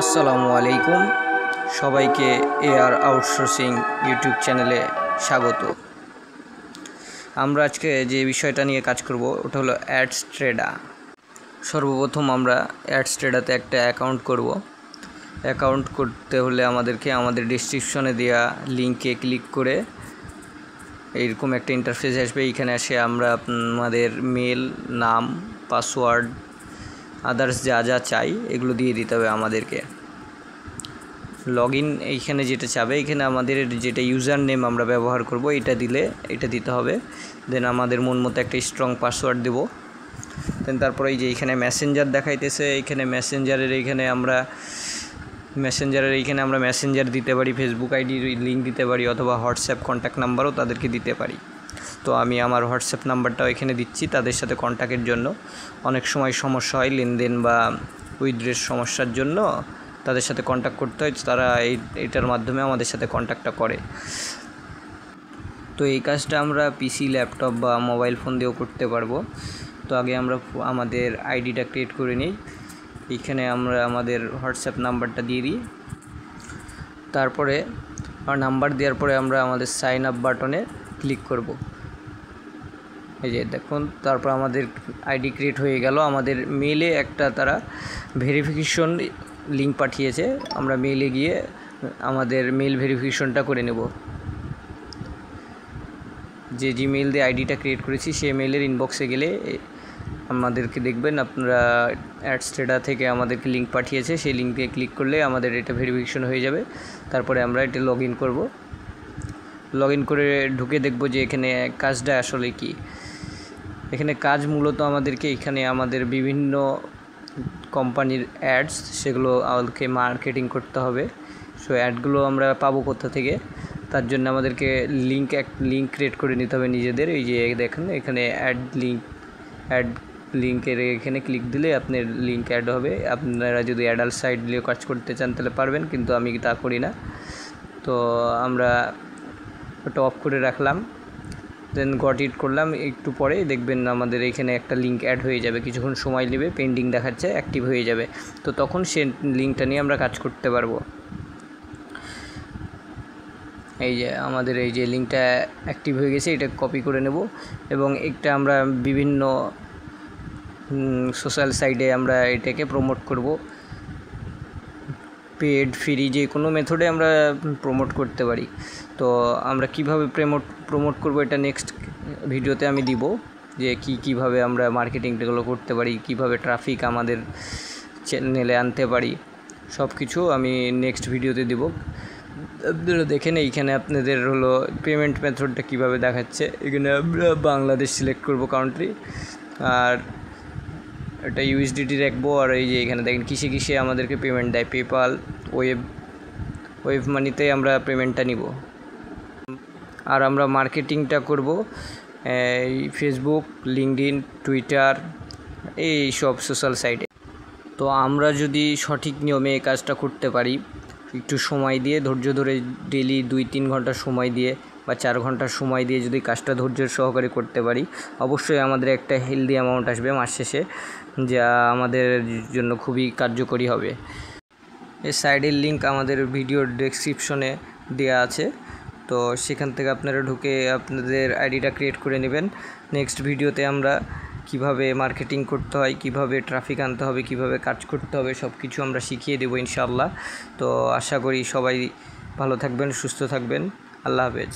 আসসালামু আলাইকুম, সবাইকে এআর আউটসোর্সিং ইউটিউব চ্যানেলে স্বাগত। আমরা আজকে যে বিষয়টা নিয়ে কাজ করব ওটা হলো অ্যাডস্ট্রেডা। সর্বপ্রথম আমরা অ্যাডস্ট্রেডাতে একটা অ্যাকাউন্ট করব। অ্যাকাউন্ট করতে হলে আমাদেরকে আমাদের ডেসক্রিপশনে দেওয়া লিঙ্কে ক্লিক করে এইরকম একটা ইন্টারফেস আসবে। এইখানে এসে আমরা আমাদের মেল, নাম, পাসওয়ার্ড, আদার্স যা যা চাই এগুলো দিয়ে দিতে হবে আমাদেরকে। লগইন এইখানে যেটা চাবে, এখানে আমাদের যেটা ইউজার নেম আমরা ব্যবহার করব এটা দিতে হবে। দেন আমাদের মন মতো একটা স্ট্রং পাসওয়ার্ড দেব। দেন তারপরে এই যে এইখানে মেসেঞ্জার দেখাইতেছে, এইখানে মেসেঞ্জারের এইখানে আমরা মেসেঞ্জার দিতে পারি, ফেসবুক আইডির লিঙ্ক দিতে পারি, অথবা হোয়াটসঅ্যাপ কন্ট্যাক্ট নাম্বারও তাদেরকে দিতে পারি। তো আমি আমার হোয়াটসঅ্যাপ নাম্বারটাও এখানে দিচ্ছি তাদের সাথে কন্ট্যাক্টের জন্য। অনেক সময় সমস্যা হয় লেনদেন বা উইথড্রের সমস্যার জন্য, তাদের সাথে কন্ট্যাক্ট করতে হয়, তারা এইটার মাধ্যমে আমাদের সাথে কন্ট্যাক্টটা করে। তো এই কাজটা আমরা পিসি, ল্যাপটপ বা মোবাইল ফোন দিয়েও করতে পারবো। তো আগে আমরা আমাদের আইডিটা ক্রিয়েট করে নিই। এইখানে আমরা আমাদের হোয়াটসঅ্যাপ নাম্বারটা দিয়ে দিই। তারপরে নাম্বার দেওয়ার পরে আমরা আমাদের সাইন আপ বাটনে ক্লিক করব। এই যে দেখুন, তারপর আমাদের আইডি ক্রিয়েট হয়ে গেল। আমাদের মেলে একটা তারা ভেরিফিকেশন লিঙ্ক পাঠিয়েছে, আমরা মেলে গিয়ে আমাদের মেল ভেরিফিকেশনটা করে নেব। যে জিমেইল দিয়ে আইডিটা ক্রিয়েট করেছি সেই মেলের ইনবক্সে গেলে আমাদেরকে দেখবেন আপনারা অ্যাডস্ট্রেডা থেকে আমাদেরকে লিঙ্ক পাঠিয়েছে, সেই লিঙ্কে ক্লিক করলে আমাদের এটা ভেরিফিকেশন হয়ে যাবে। তারপরে আমরা এটা লগ ইন করব। লগ ইন করে ঢুকে দেখব যে এখানে কাজটা আসলে কি। এখানে কাজ মূলত আমাদেরকে এখানে আমাদের বিভিন্ন কোম্পানির অ্যাডস, সেগুলো আমাদেরকে মার্কেটিং করতে হবে। সো অ্যাডগুলো আমরা পাবো কোথা থেকে, তার জন্য আমাদেরকে লিঙ্ক ক্রিয়েট করে নিতে হবে নিজেদের। এই যে দেখেন এখানে অ্যাড লিঙ্কের এখানে ক্লিক দিলে আপনার লিঙ্ক অ্যাড হবে। আপনারা যদি অ্যাডাল্ট সাইট দিয়ে কাজ করতে চান তাহলে পারবেন, কিন্তু আমি তা করি না। তো আমরা ওটা অফ করে রাখলাম। দেন গট ইট করলাম। একটু পরে দেখবেন আমাদের এখানে একটা লিঙ্ক অ্যাড হয়ে যাবে, কিছুক্ষণ সময় নেবে, পেন্ডিং দেখাচ্ছে, অ্যাক্টিভ হয়ে যাবে। তো তখন সে লিঙ্কটা নিয়ে আমরা কাজ করতে পারবো। এই যে আমাদের এই যে লিঙ্কটা অ্যাক্টিভ হয়ে গেছে, এটা কপি করে নেব এবং একটা আমরা বিভিন্ন সোশ্যাল সাইটে আমরা এটাকে প্রমোট করব। পেড, ফ্রি, যে কোনো মেথডে আমরা প্রমোট করতে পারি। তো আমরা কিভাবে প্রমোট করব এটা নেক্সট ভিডিওতে আমি দিব, যে কীভাবে আমরা মার্কেটিংগুলো করতে পারি, কিভাবে ট্রাফিক আমাদের চ্যানেলে আনতে পারি, সব কিছু আমি নেক্সট ভিডিওতে দিব। আপনারা দেখেন এইখানে আপনাদের হলো পেমেন্ট মেথডটা কীভাবে দেখাচ্ছে। এখানে আমরা বাংলাদেশ সিলেক্ট করব কান্ট্রি, আর এটা ইউএসডিটি রাখবো। আর এই যে এখানে দেখেন কিসে আমাদেরকে পেমেন্ট দেয়, পেপাল, ওয়েব মানিতে আমরা পেমেন্টটা নিব। আর আমরা মার্কেটিংটা করব এই ফেসবুক, লিঙ্কডইন, টুইটার, এই সব সোশ্যাল সাইটে। তো আমরা যদি সঠিক নিয়মে এই কাজটা করতে পারি, একটু সময় দিয়ে, ধৈর্য ধরে, ডেলি 2-3 ঘন্টা সময় দিয়ে বা 4 ঘন্টা সময় দিয়ে যদি কাজটা ধৈর্যের সহকারে করতে পারি, অবশ্যই আমাদের একটা হেলদি অ্যামাউন্ট আসবে মাস শেষে, যা আমাদের জন্য খুবই কার্যকরী হবে। এই সাইডের লিঙ্ক আমাদের ভিডিওর ডেসক্রিপশনে দেওয়া আছে, তো সেখান থেকে আপনারা ঢুকে আপনাদের আইডিটা ক্রিয়েট করে নেবেন। নেক্সট ভিডিওতে আমরা কিভাবে মার্কেটিং করতে হয়, কিভাবে ট্রাফিক আনতে হবে, কিভাবে কাজ করতে হবে, সব কিছু আমরা শিখিয়ে দেবো ইনশাআল্লাহ। তো আশা করি সবাই ভালো থাকবেন, সুস্থ থাকবেন। আল্লাহ হাফেজ।